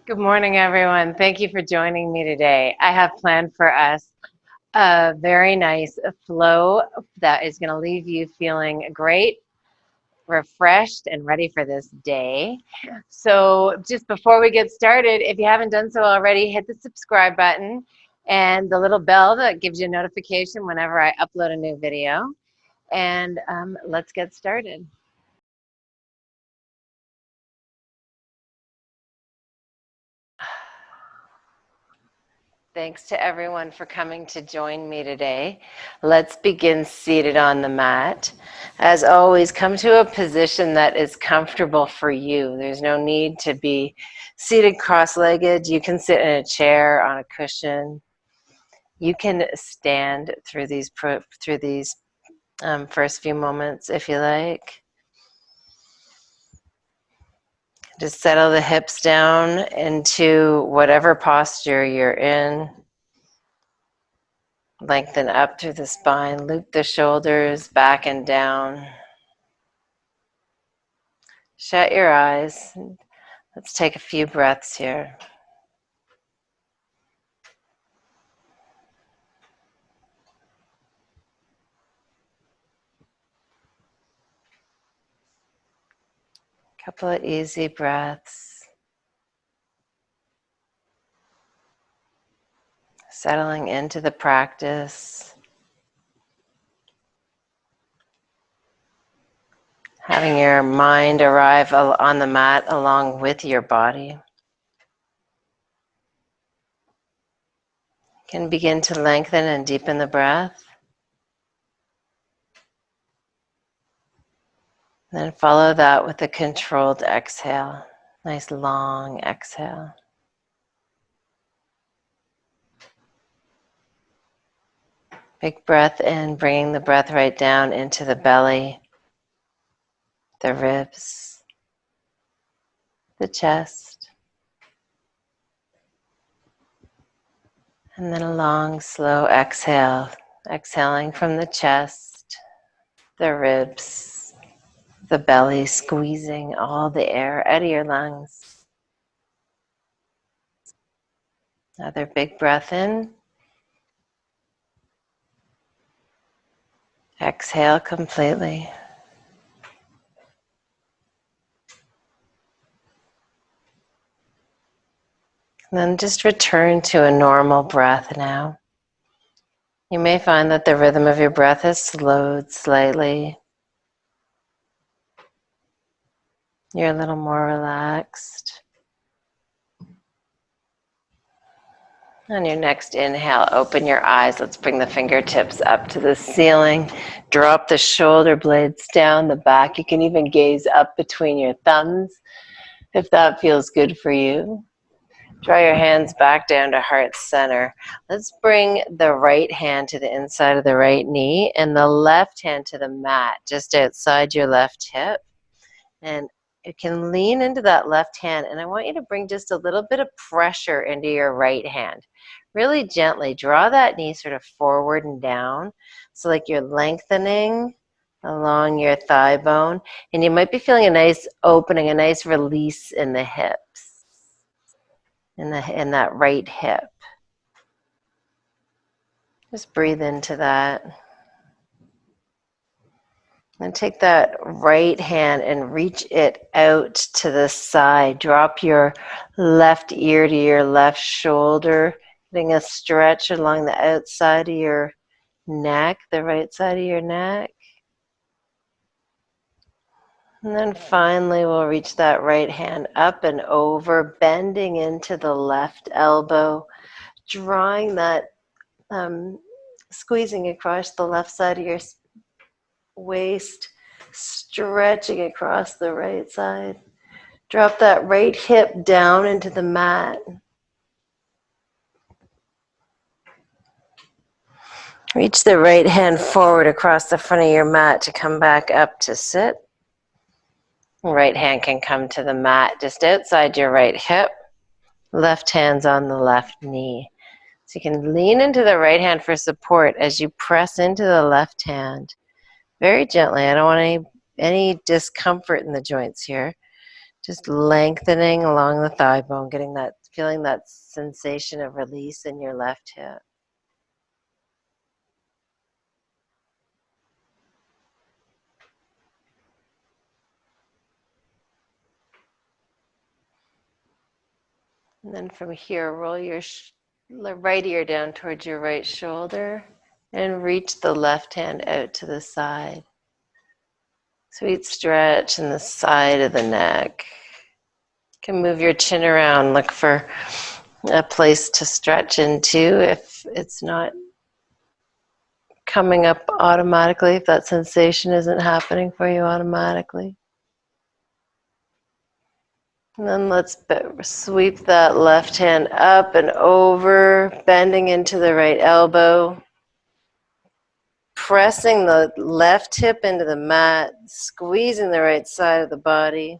Good morning, everyone. Thank you for joining me today. I have planned for us a very nice flow that is going to leave you feeling great, refreshed, and ready for this day. So, just before we get started, if you haven't done so already, hit the subscribe button and the little bell that gives you a notification whenever I upload a new video. And let's get started. Thanks to everyone for coming to join me today. Let's begin seated on the mat. As always, come to a position that is comfortable for you. There's no need to be seated cross-legged. You can sit in a chair, on a cushion. You can stand through these first few moments if you like. Just settle the hips down into whatever posture you're in. Lengthen up through the spine, loop the shoulders back and down. Shut your eyes. Let's take a few breaths here. Couple of easy breaths. Settling into the practice. Having your mind arrive on the mat along with your body. You can begin to lengthen and deepen the breath. Then follow that with a controlled exhale. Nice long exhale. Big breath in, bringing the breath right down into the belly, the ribs, the chest. And then a long, slow exhale, exhaling from the chest, the ribs, the belly, squeezing all the air out of your lungs. Another big breath in. Exhale completely. And then just return to a normal breath now. You may find that the rhythm of your breath has slowed slightly. You're a little more relaxed. On your next inhale, open your eyes. Let's bring the fingertips up to the ceiling. Drop the shoulder blades down the back. You can even gaze up between your thumbs if that feels good for you. Draw your hands back down to heart center. Let's bring the right hand to the inside of the right knee and the left hand to the mat just outside your left hip. And you can lean into that left hand, and I want you to bring just a little bit of pressure into your right hand. Really gently draw that knee sort of forward and down, so like you're lengthening along your thigh bone, and you might be feeling a nice opening, a nice release in the hips, in that right hip. Just breathe into that. And take that right hand and reach it out to the side. Drop your left ear to your left shoulder, getting a stretch along the outside of your neck, the right side of your neck. And then finally we'll reach that right hand up and over, bending into the left elbow, drawing that, squeezing across the left side of your waist, stretching across the right side. Drop that right hip down into the mat. Reach the right hand forward across the front of your mat to come back up to sit. Right hand can come to the mat just outside your right hip. Left hand's on the left knee. So you can lean into the right hand for support as you press into the left hand. Very gently. I don't want any discomfort in the joints here. Just lengthening along the thigh bone, feeling that sensation of release in your left hip. And then from here, roll your right ear down towards your right shoulder and reach the left hand out to the side. Sweet stretch in the side of the neck. You can move your chin around, look for a place to stretch into if it's not coming up automatically, if that sensation isn't happening for you automatically. And then let's sweep that left hand up and over, bending into the right elbow. Pressing the left hip into the mat, squeezing the right side of the body.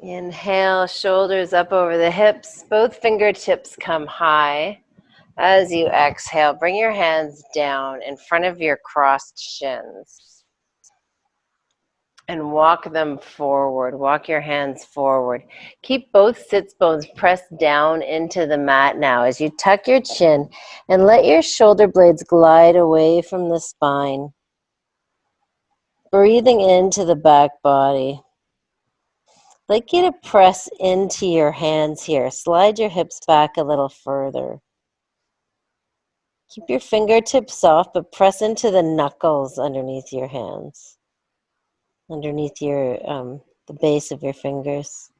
Inhale, shoulders up over the hips, both fingertips come high. As you exhale, bring your hands down in front of your crossed shins and walk them forward. Walk your hands forward. Keep both sits bones pressed down into the mat now as you tuck your chin and let your shoulder blades glide away from the spine. Breathing into the back body. I'd like you to press into your hands here. Slide your hips back a little further. Keep your fingertips soft, but press into the knuckles underneath your hands, underneath the base of your fingers.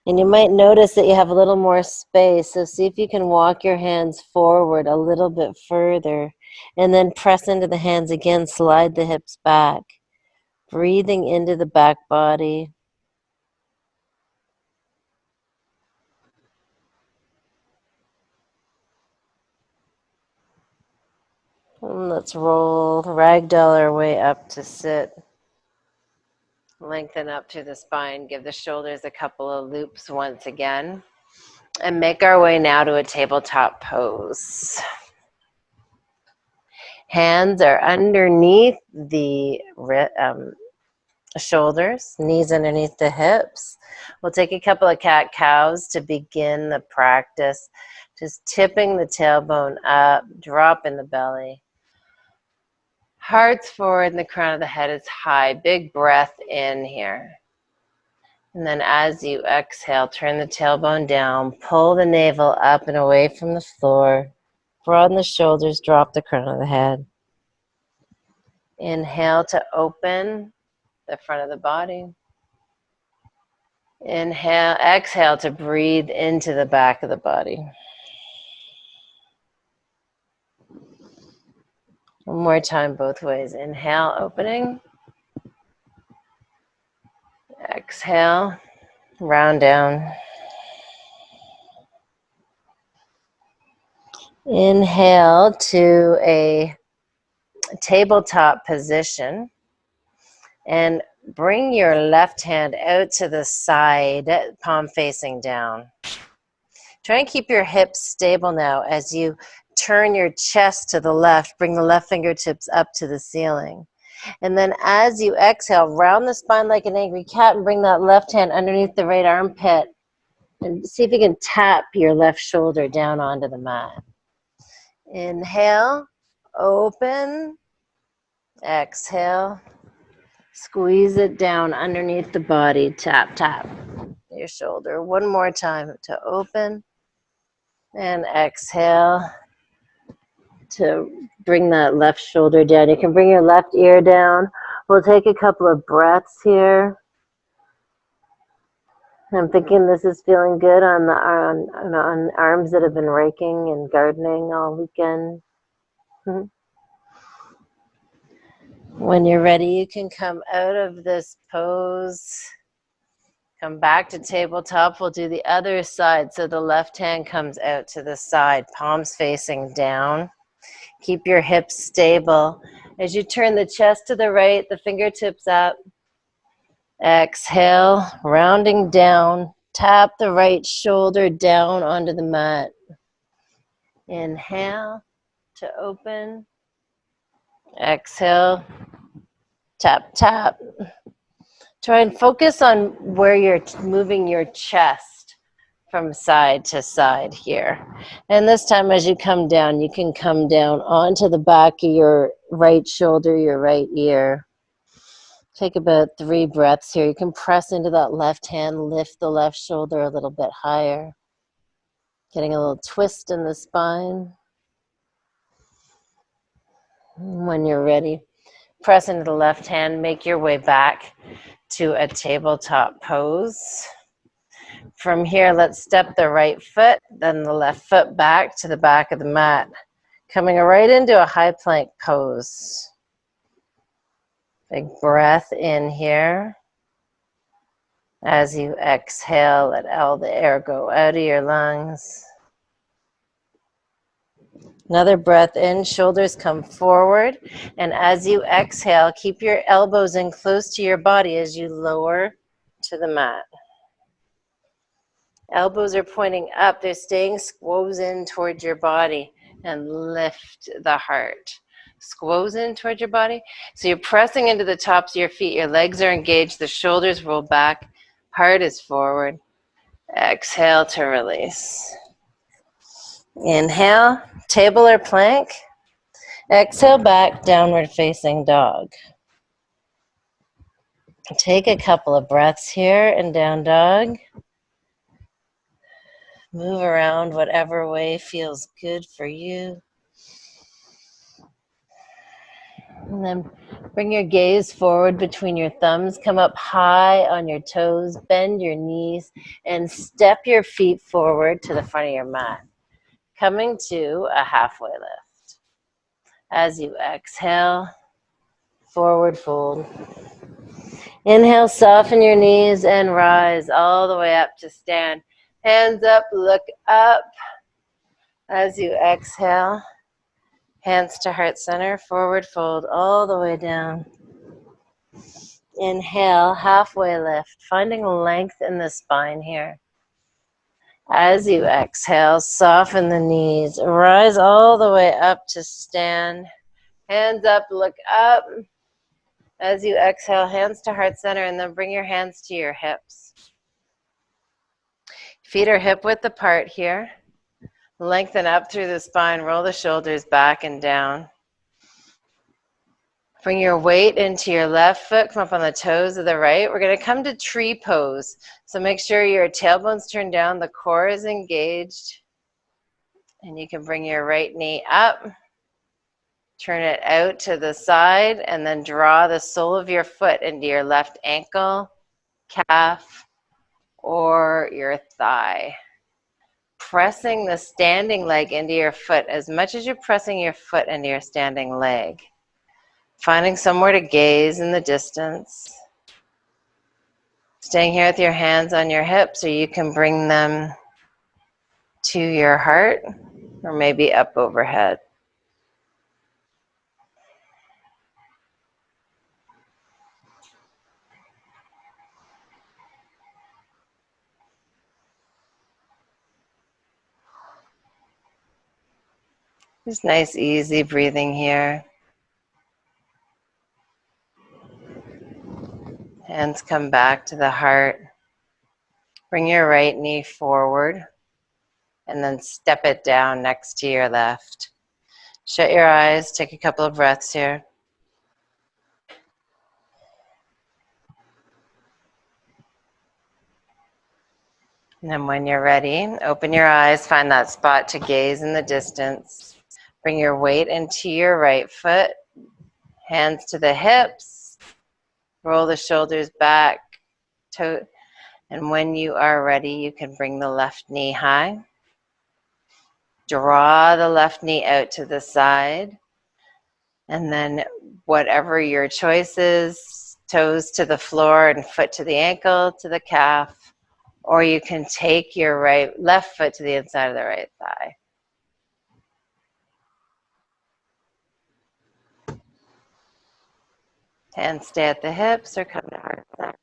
And you might notice that you have a little more space, so see if you can walk your hands forward a little bit further, and then press into the hands again, slide the hips back. Breathing into the back body. And let's roll, ragdoll our way up to sit. Lengthen up through the spine, give the shoulders a couple of loops once again, and make our way now to a tabletop pose. Hands are underneath the shoulders, knees underneath the hips. We'll take a couple of cat-cows to begin the practice. Just tipping the tailbone up, drop in the belly. Heart's forward and the crown of the head is high. Big breath in here. And then as you exhale, turn the tailbone down, pull the navel up and away from the floor. Broaden the shoulders, drop the crown of the head. Inhale to open the front of the body. Inhale, exhale to breathe into the back of the body. One more time, both ways. Inhale, opening. Exhale, round down. Inhale to a tabletop position and bring your left hand out to the side, palm facing down. Try and keep your hips stable now as you turn your chest to the left. Bring the left fingertips up to the ceiling. And then as you exhale, round the spine like an angry cat and bring that left hand underneath the right armpit. And see if you can tap your left shoulder down onto the mat. Inhale, open, exhale, squeeze it down underneath the body, tap, tap your shoulder. One more time to open and exhale to bring that left shoulder down. You can bring your left ear down. We'll take a couple of breaths here. I'm thinking this is feeling good on arms that have been raking and gardening all weekend. When you're ready, you can come out of this pose. Come back to tabletop. We'll do the other side. So the left hand comes out to the side, palms facing down. Keep your hips stable. As you turn the chest to the right, the fingertips up. Exhale, rounding down. Tap the right shoulder down onto the mat. Inhale, to open. Exhale, tap, tap. Try and focus on where you're moving your chest from side to side here. And this time as you come down, you can come down onto the back of your right shoulder, your right ear. Take about 3 breaths here. You can press into that left hand, lift the left shoulder a little bit higher. Getting a little twist in the spine. When you're ready, press into the left hand, make your way back to a tabletop pose. From here, let's step the right foot, then the left foot back to the back of the mat. Coming right into a high plank pose. Big breath in here. As you exhale, let all the air go out of your lungs. Another breath in, shoulders come forward. And as you exhale, keep your elbows in close to your body as you lower to the mat. Elbows are pointing up, they're staying squoze in towards your body and lift the heart. Squoze in towards your body. So you're pressing into the tops of your feet, your legs are engaged, the shoulders roll back, heart is forward. Exhale to release. Inhale, table or plank. Exhale back, downward facing dog. Take a couple of breaths here in down dog. Move around whatever way feels good for you. And then bring your gaze forward between your thumbs. Come up high on your toes. Bend your knees and step your feet forward to the front of your mat. Coming to a halfway lift. As you exhale, forward fold. Inhale, soften your knees and rise all the way up to stand. Hands up, look up. As you exhale, hands to heart center, forward fold all the way down. Inhale, halfway lift, finding length in the spine here. As you exhale, soften the knees, rise all the way up to stand. Hands up, look up. As you exhale, hands to heart center, and then bring your hands to your hips. Feet are hip width apart here. Lengthen up through the spine, roll the shoulders back and down. Bring your weight into your left foot, come up on the toes of the right. We're going to come to tree pose. So make sure your tailbone's turned down, the core is engaged. And you can bring your right knee up. Turn it out to the side and then draw the sole of your foot into your left ankle, calf, or your thigh. Pressing the standing leg into your foot as much as you're pressing your foot into your standing leg. Finding somewhere to gaze in the distance. Staying here with your hands on your hips, or you can bring them to your heart or maybe up overhead. Just nice, easy breathing here. Hands come back to the heart. Bring your right knee forward and then step it down next to your left. Shut your eyes, take a couple of breaths here. And then when you're ready, open your eyes, find that spot to gaze in the distance. Bring your weight into your right foot, hands to the hips, roll the shoulders back, and when you are ready, you can bring the left knee high. Draw the left knee out to the side, and then whatever your choice is, toes to the floor and foot to the ankle, to the calf, or you can take your left foot to the inside of the right thigh. Hands stay at the hips or come to heart center.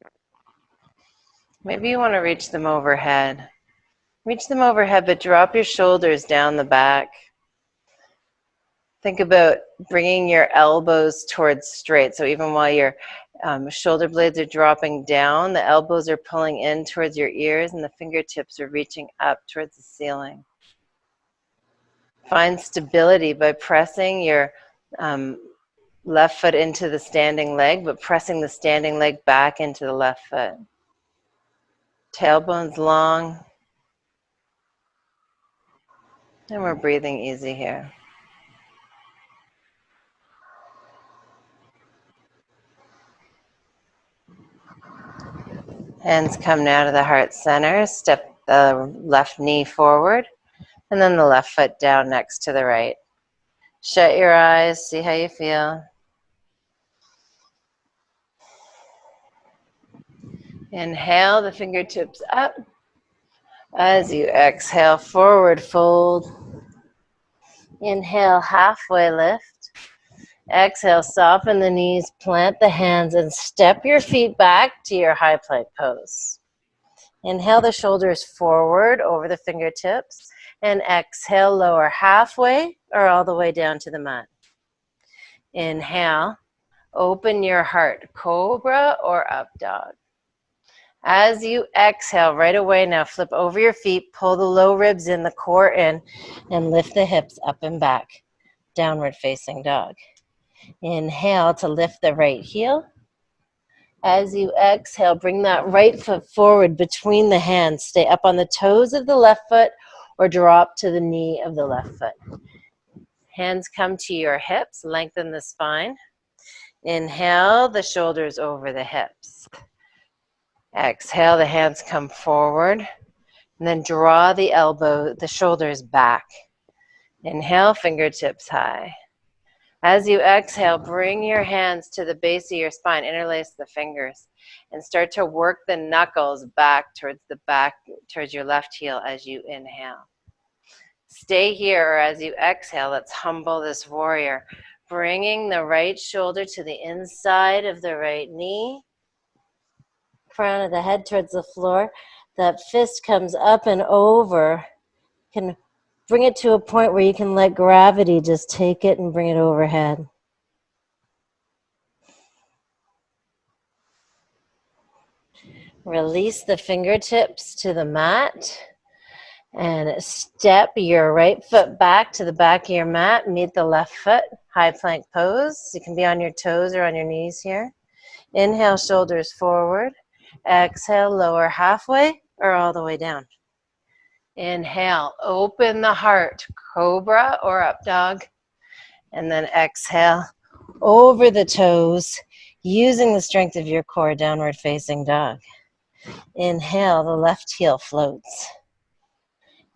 Maybe you want to reach them overhead. Reach them overhead, but drop your shoulders down the back. Think about bringing your elbows towards straight. So even while your shoulder blades are dropping down, the elbows are pulling in towards your ears and the fingertips are reaching up towards the ceiling. Find stability by pressing your left foot into the standing leg, but pressing the standing leg back into the left foot. Tailbone's long. And we're breathing easy here. Hands come now to the heart center. Step the left knee forward, and then the left foot down next to the right. Shut your eyes, see how you feel. Inhale the fingertips up. As you exhale, forward fold. Inhale, halfway lift. Exhale, soften the knees, plant the hands, and step your feet back to your high plank pose. Inhale the shoulders forward over the fingertips, and exhale, lower halfway or all the way down to the mat. Inhale, open your heart, cobra or up dog. As you exhale, right away now, flip over your feet, pull the low ribs in, the core in, and lift the hips up and back, downward facing dog. Inhale to lift the right heel. As you exhale, bring that right foot forward between the hands. Stay up on the toes of the left foot or drop to the knee of the left foot. Hands come to your hips, lengthen the spine. Inhale, the shoulders over the hips. Exhale, the hands come forward, and then draw the shoulders back. Inhale, fingertips high. As you exhale, bring your hands to the base of your spine, interlace the fingers, and start to work the knuckles back, towards your left heel as you inhale. Stay here, or as you exhale, let's humble this warrior, bringing the right shoulder to the inside of the right knee, crown of the head towards the floor. That fist comes up and over. You can bring it to a point where you can let gravity just take it and bring it overhead. Release the fingertips to the mat and step your right foot back to the back of your mat. Meet the left foot, high plank pose. You can be on your toes or on your knees here. Inhale, shoulders forward. Exhale, lower halfway or all the way down. Inhale, open the heart, cobra or up dog. And then exhale, over the toes, using the strength of your core, downward facing dog. Inhale, the left heel floats.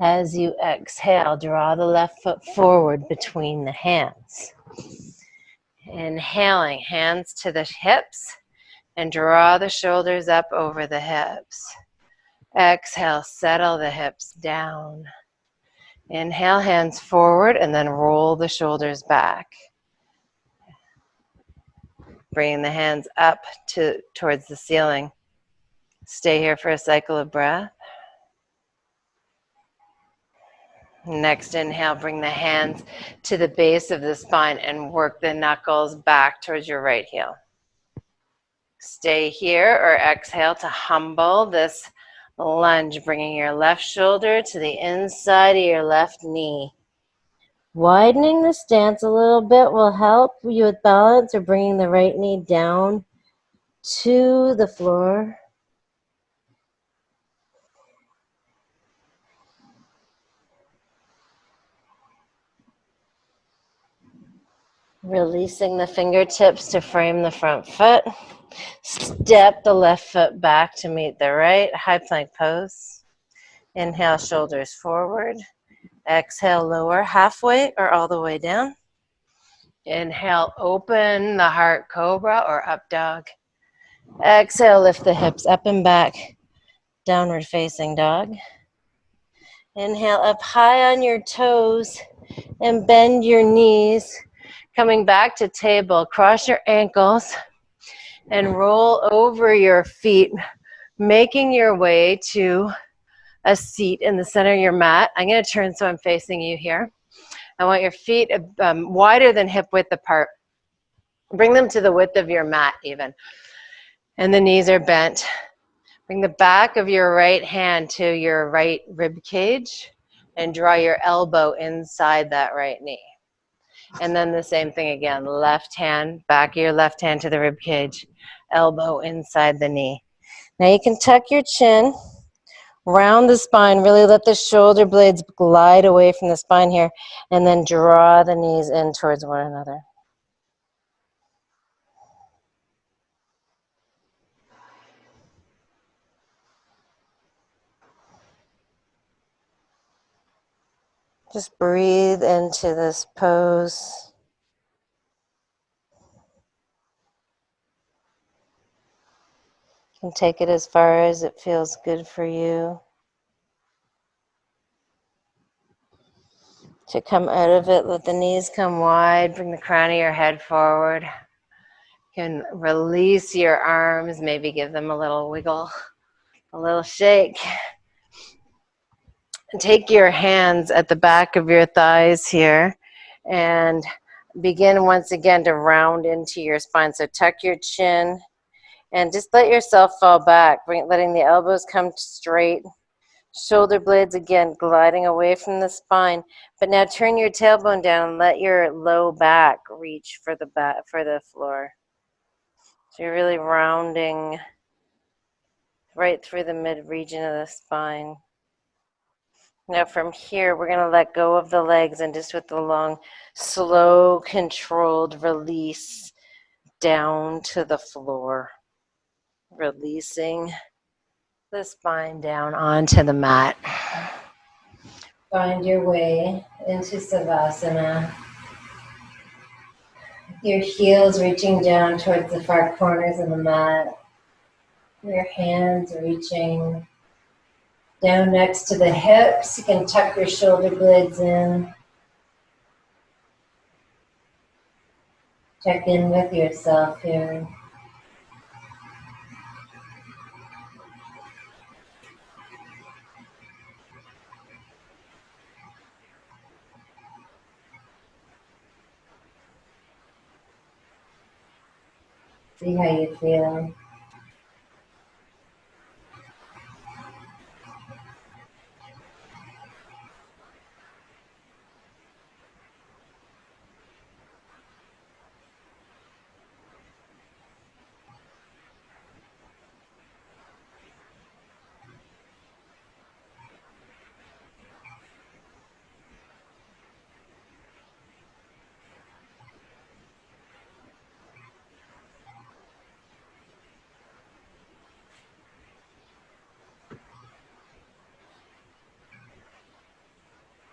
As you exhale, draw the left foot forward between the hands. Inhaling, hands to the hips, and draw the shoulders up over the hips. Exhale, settle the hips down. Inhale, hands forward, and then roll the shoulders back. Bringing the hands up towards the ceiling. Stay here for a cycle of breath. Next inhale, bring the hands to the base of the spine and work the knuckles back towards your right heel. Stay here or exhale to humble this lunge, bringing your left shoulder to the inside of your left knee. Widening the stance a little bit will help you with balance, or bringing the right knee down to the floor. Releasing the fingertips to frame the front foot. Step the left foot back to meet the right, high plank pose. Inhale, shoulders forward. Exhale, lower halfway or all the way down. Inhale, open the heart, cobra or up dog. Exhale, lift the hips up and back, downward facing dog. Inhale, up high on your toes and bend your knees. Coming back to table, cross your ankles and roll over your feet, making your way to a seat in the center of your mat. I'm going to turn so I'm facing you here. I want your feet wider than hip width apart. Bring them to the width of your mat even. And the knees are bent. Bring the back of your right hand to your right rib cage and draw your elbow inside that right knee. And then the same thing again, left hand, back of your left hand to the rib cage, elbow inside the knee. Now you can tuck your chin, round the spine, really let the shoulder blades glide away from the spine here, and then draw the knees in towards one another. Just breathe into this pose. You can take it as far as it feels good for you. To come out of it, let the knees come wide, bring the crown of your head forward. You can release your arms, maybe give them a little wiggle, a little shake. And take your hands at the back of your thighs here and begin once again to round into your spine. So tuck your chin and just let yourself fall back, letting the elbows come straight. Shoulder blades again gliding away from the spine, but now turn your tailbone down and let your low back reach for the floor. So you're really rounding right through the mid region of the spine. Now from here, we're going to let go of the legs and just with the long, slow, controlled release down to the floor. Releasing the spine down onto the mat. Find your way into Savasana. Your heels reaching down towards the far corners of the mat. Your hands reaching down next to the hips. You can tuck your shoulder blades in. Check in with yourself here. See how you feel.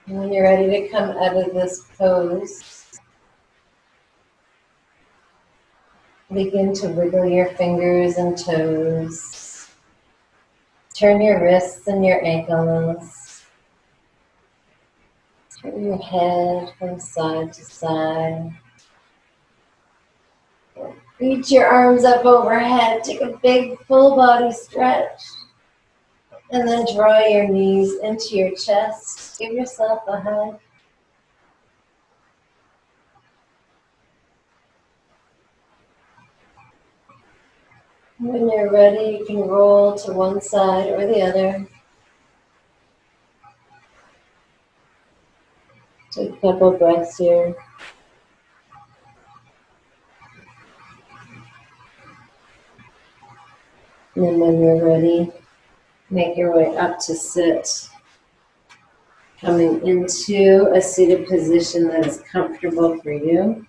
And when you're ready to come out of this pose, begin to wiggle your fingers and toes. Turn your wrists and your ankles. Turn your head from side to side. Reach your arms up overhead. Take a big full body stretch. And then draw your knees into your chest. Give yourself a hug. When you're ready, you can roll to one side or the other. Take a couple breaths here. And then when you're ready, make your way up to sit. Coming into a seated position that is comfortable for you.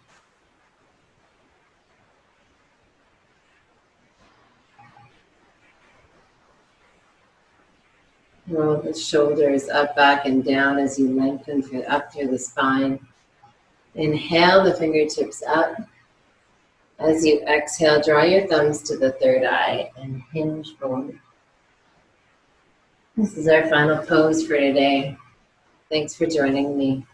Roll the shoulders up, back, and down as you lengthen up through the spine. Inhale the fingertips up. As you exhale, draw your thumbs to the third eye and hinge forward. This is our final pose for today. Thanks for joining me.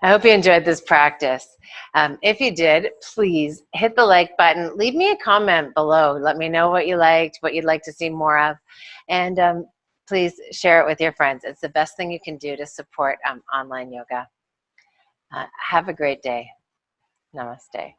I hope you enjoyed this practice. If you did, please hit the like button. Leave me a comment below. Let me know what you liked, what you'd like to see more of. And please share it with your friends. It's the best thing you can do to support online yoga. Have a great day. Namaste.